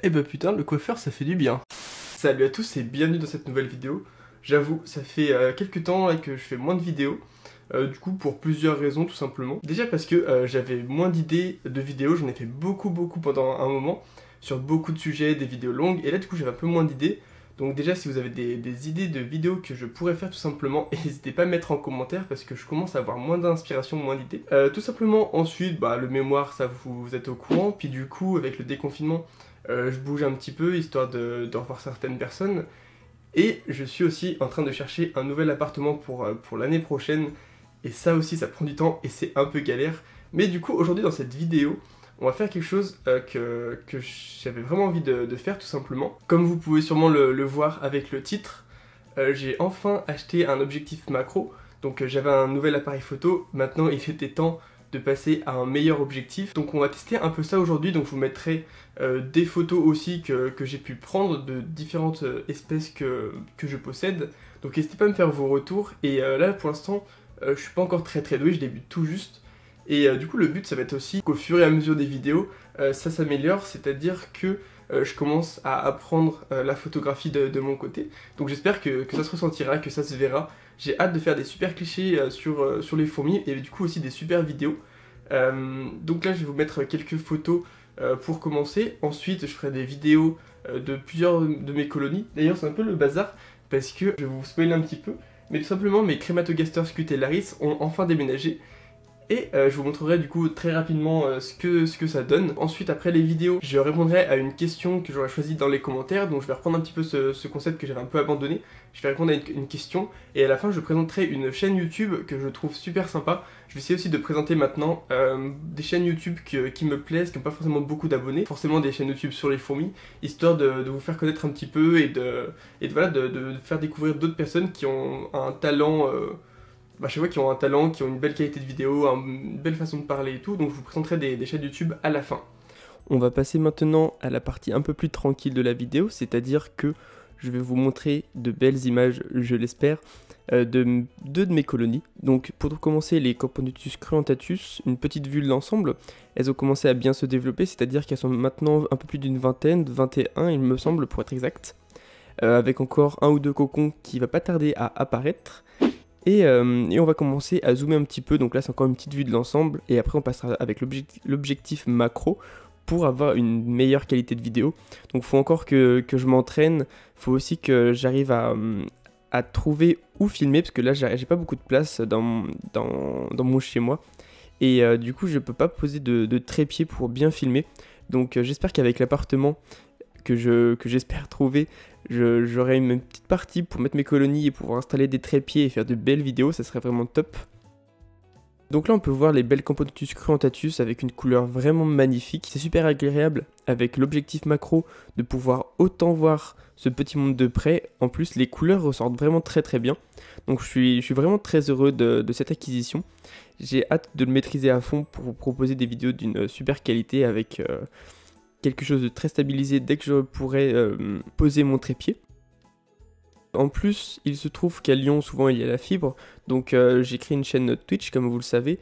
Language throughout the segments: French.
Eh bah putain, le coiffeur ça fait du bien. Salut à tous et bienvenue dans cette nouvelle vidéo. J'avoue, ça fait quelques temps là, que je fais moins de vidéos. Du coup pour plusieurs raisons tout simplement. Déjà parce que j'avais moins d'idées de vidéos, j'en ai fait beaucoup pendant un moment. Sur beaucoup de sujets, des vidéos longues. Et là du coup j'avais un peu moins d'idées. Donc déjà si vous avez des idées de vidéos que je pourrais faire tout simplement, n'hésitez pas à mettre en commentaire parce que je commence à avoir moins d'inspiration, moins d'idées. Tout simplement ensuite, le mémoire ça vous êtes au courant. Puis du coup avec le déconfinement, je bouge un petit peu histoire de revoir certaines personnes. Et je suis aussi en train de chercher un nouvel appartement pour l'année prochaine. Et ça aussi, ça prend du temps et c'est un peu galère. Mais du coup, aujourd'hui dans cette vidéo, on va faire quelque chose que j'avais vraiment envie de faire tout simplement. Comme vous pouvez sûrement le voir avec le titre, j'ai enfin acheté un objectif macro. Donc j'avais un nouvel appareil photo, maintenant il était temps de passer à un meilleur objectif. Donc on va tester un peu ça aujourd'hui, donc je vous mettrai des photos aussi que j'ai pu prendre de différentes espèces que je possède. Donc n'hésitez pas à me faire vos retours. Et là pour l'instant, je suis pas encore très doué, je débute tout juste. Et du coup le but ça va être aussi qu'au fur et à mesure des vidéos, ça s'améliore, c'est-à-dire que je commence à apprendre la photographie de mon côté. Donc j'espère que ça se ressentira, que ça se verra. J'ai hâte de faire des super clichés sur les fourmis et du coup aussi des super vidéos. Donc là je vais vous mettre quelques photos pour commencer. Ensuite je ferai des vidéos de plusieurs de mes colonies. D'ailleurs c'est un peu le bazar parce que je vais vous spoiler un petit peu. Mais tout simplement mes Crématogasters Scutellaris ont enfin déménagé. Et je vous montrerai du coup très rapidement ce que ça donne. Ensuite après les vidéos, je répondrai à une question que j'aurais choisie dans les commentaires. Donc je vais reprendre un petit peu ce concept que j'avais un peu abandonné. Je vais répondre à une question et à la fin je présenterai une chaîne YouTube que je trouve super sympa. Je vais essayer aussi de présenter maintenant des chaînes YouTube qui me plaisent, qui n'ont pas forcément beaucoup d'abonnés. Forcément des chaînes YouTube sur les fourmis, histoire de vous faire connaître un petit peu et de faire découvrir d'autres personnes qui ont un talent... je vois qui ont un talent, qui ont une belle qualité de vidéo, une belle façon de parler et tout, donc je vous présenterai des chaînes YouTube à la fin. On va passer maintenant à la partie un peu plus tranquille de la vidéo, c'est-à-dire que je vais vous montrer de belles images, je l'espère, de deux de mes colonies. Donc pour commencer, les Camponotus cruentatus, une petite vue de l'ensemble, elles ont commencé à bien se développer, c'est-à-dire qu'elles sont maintenant un peu plus d'une vingtaine, 21 il me semble pour être exact, avec encore un ou deux cocons qui va pas tarder à apparaître. Et on va commencer à zoomer un petit peu, donc là c'est encore une petite vue de l'ensemble, et après on passera avec l'objectif macro pour avoir une meilleure qualité de vidéo. Donc il faut encore que je m'entraîne, il faut aussi que j'arrive à trouver où filmer, parce que là j'ai pas beaucoup de place dans mon chez moi, et du coup je peux pas poser de trépied pour bien filmer. Donc j'espère qu'avec l'appartement que j'espère trouver, j'aurai une petite partie pour mettre mes colonies et pouvoir installer des trépieds et faire de belles vidéos, ça serait vraiment top. Donc là on peut voir les belles Camponotus cruentatus avec une couleur vraiment magnifique. C'est super agréable avec l'objectif macro de pouvoir autant voir ce petit monde de près. En plus les couleurs ressortent vraiment très bien. Donc je suis vraiment très heureux de cette acquisition. J'ai hâte de le maîtriser à fond pour vous proposer des vidéos d'une super qualité avec... quelque chose de très stabilisé dès que je pourrai poser mon trépied. En plus, il se trouve qu'à Lyon, souvent il y a la fibre, donc j'ai créé une chaîne Twitch, comme vous le savez,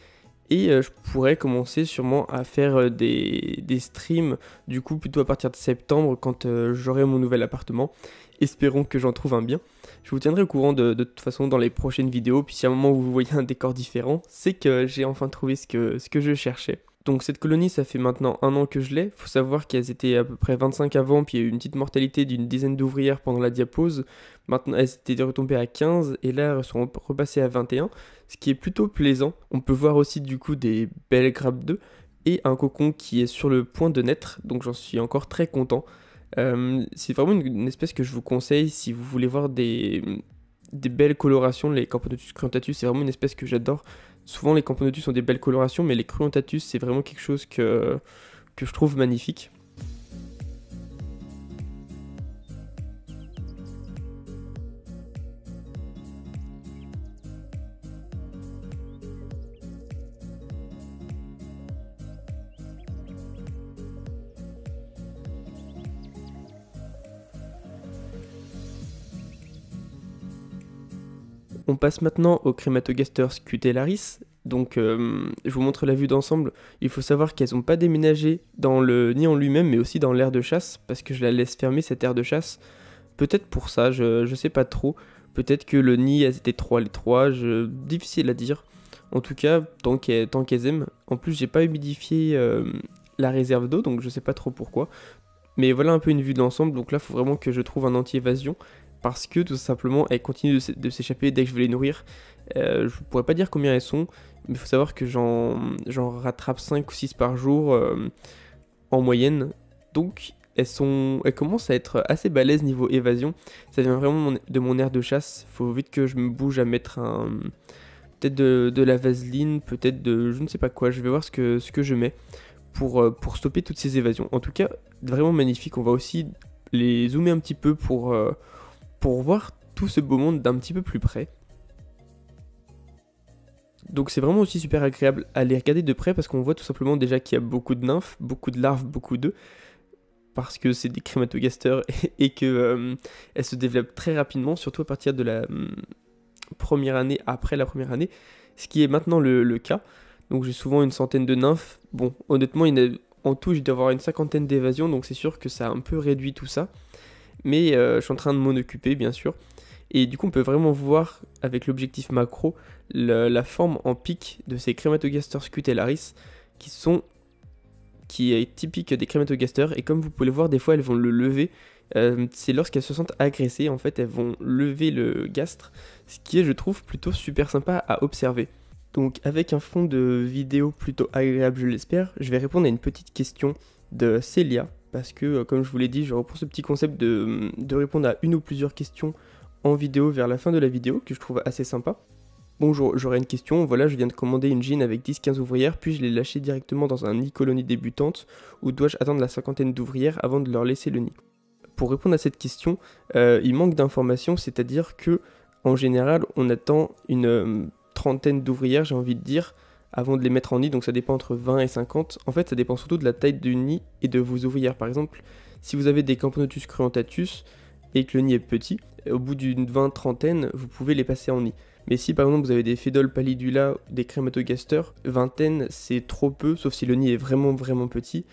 et je pourrais commencer sûrement à faire des streams, du coup plutôt à partir de septembre, quand j'aurai mon nouvel appartement. Espérons que j'en trouve un bien. Je vous tiendrai au courant de toute façon dans les prochaines vidéos, puis si à un moment où vous voyez un décor différent, c'est que j'ai enfin trouvé ce que je cherchais. Donc cette colonie, ça fait maintenant 1 an que je l'ai. Faut savoir qu'elles étaient à peu près 25 avant, puis il y a eu une petite mortalité d'une dizaine d'ouvrières pendant la diapause. Maintenant, elles étaient retombées à 15 et là, elles sont repassées à 21, ce qui est plutôt plaisant. On peut voir aussi du coup des belles grappes d'œufs et un cocon qui est sur le point de naître, donc j'en suis encore très content. C'est vraiment une espèce que je vous conseille si vous voulez voir des belles colorations. Les Camponotus cruentatus, c'est vraiment une espèce que j'adore. Souvent les Camponotus ont des belles colorations, mais les cruentatus c'est vraiment quelque chose que je trouve magnifique. On passe maintenant aux Crématogasters Scutellaris. Donc je vous montre la vue d'ensemble. Il faut savoir qu'elles n'ont pas déménagé dans le nid en lui-même, mais aussi dans l'aire de chasse, parce que je la laisse fermer cette aire de chasse. Peut-être pour ça, je sais pas trop. Peut-être que le nid, elles étaient trois les trois, difficile à dire. En tout cas, tant qu'elles aiment. En plus, j'ai pas humidifié la réserve d'eau, donc je sais pas trop pourquoi. Mais voilà un peu une vue d'ensemble, donc là, il faut vraiment que je trouve un anti-évasion, parce que tout simplement, elles continuent de s'échapper dès que je vais les nourrir. Je pourrais pas dire combien elles sont, mais il faut savoir que j'en rattrape 5 ou 6 par jour en moyenne. Donc elles commencent à être assez balèzes niveau évasion. Ça vient vraiment de mon aire de chasse. Faut vite que je me bouge à mettre peut-être de la vaseline, peut-être de je ne sais pas quoi. Je vais voir ce que je mets pour stopper toutes ces évasions. En tout cas, vraiment magnifique. On va aussi les zoomer un petit peu pour voir tout ce beau monde d'un petit peu plus près. Donc c'est vraiment aussi super agréable à les regarder de près parce qu'on voit tout simplement déjà qu'il y a beaucoup de nymphes, beaucoup de larves, beaucoup d'œufs, parce que c'est des crématogasters et que elles se développent très rapidement, surtout à partir de la première année, après la première année, ce qui est maintenant le cas. Donc j'ai souvent une centaine de nymphes. Bon, honnêtement, en tout, j'ai dû avoir une cinquantaine d'évasions, donc c'est sûr que ça a un peu réduit tout ça. Mais je suis en train de m'en occuper, bien sûr. Et du coup, on peut vraiment voir, avec l'objectif macro, la forme en pic de ces crématogasters scutellaris, qui est typique des crématogasters. Et comme vous pouvez le voir, des fois, elles vont le lever. C'est lorsqu'elles se sentent agressées, en fait, elles vont lever le gastre, ce qui est, je trouve, plutôt super sympa à observer. Donc, avec un fond de vidéo plutôt agréable, je l'espère, je vais répondre à une petite question de Célia, parce que, comme je vous l'ai dit, je reprends ce petit concept de répondre à une ou plusieurs questions en vidéo vers la fin de la vidéo, que je trouve assez sympa. Bonjour, j'aurais une question. Voilà, je viens de commander une gine avec 10-15 ouvrières, puis je l'ai lâchée directement dans un nid colonie débutante, ou dois-je attendre la cinquantaine d'ouvrières avant de leur laisser le nid? Pour répondre à cette question, il manque d'informations, c'est-à-dire que en général, on attend une trentaine d'ouvrières, j'ai envie de dire, avant de les mettre en nid, donc ça dépend entre 20 et 50. En fait, ça dépend surtout de la taille du nid et de vos ouvrières. Par exemple, si vous avez des Camponotus cruentatus et que le nid est petit, au bout d'une trentaine, vous pouvez les passer en nid. Mais si par exemple vous avez des Phédol pallidula, des crématogasters, vingtaine c'est trop peu, sauf si le nid est vraiment petit.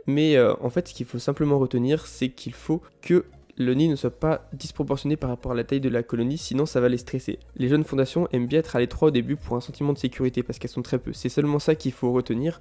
Mais en fait, ce qu'il faut simplement retenir, c'est qu'il faut que le nid ne soit pas disproportionné par rapport à la taille de la colonie, sinon ça va les stresser. Les jeunes fondations aiment bien être à l'étroit au début pour un sentiment de sécurité, parce qu'elles sont très peu. C'est seulement ça qu'il faut retenir,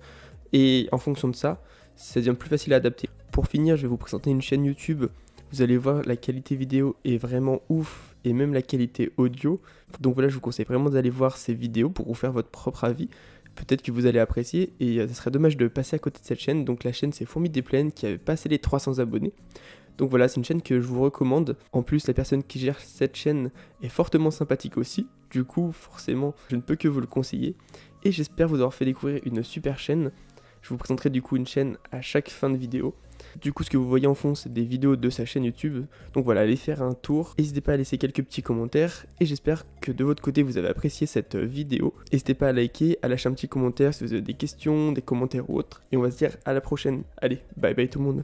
et en fonction de ça, ça devient plus facile à adapter. Pour finir, je vais vous présenter une chaîne YouTube. Vous allez voir, la qualité vidéo est vraiment ouf, et même la qualité audio. Donc voilà, je vous conseille vraiment d'aller voir ces vidéos pour vous faire votre propre avis. Peut-être que vous allez apprécier, et ce serait dommage de passer à côté de cette chaîne. Donc la chaîne, c'est Fourmis des Plaines, qui avait passé les 300 abonnés. Donc voilà, c'est une chaîne que je vous recommande. En plus, la personne qui gère cette chaîne est fortement sympathique aussi. Du coup, forcément, je ne peux que vous le conseiller. Et j'espère vous avoir fait découvrir une super chaîne. Je vous présenterai du coup une chaîne à chaque fin de vidéo. Du coup, ce que vous voyez en fond, c'est des vidéos de sa chaîne YouTube. Donc voilà, allez faire un tour. N'hésitez pas à laisser quelques petits commentaires. Et j'espère que de votre côté, vous avez apprécié cette vidéo. N'hésitez pas à liker, à lâcher un petit commentaire si vous avez des questions, des commentaires ou autres. Et on va se dire à la prochaine. Allez, bye bye tout le monde.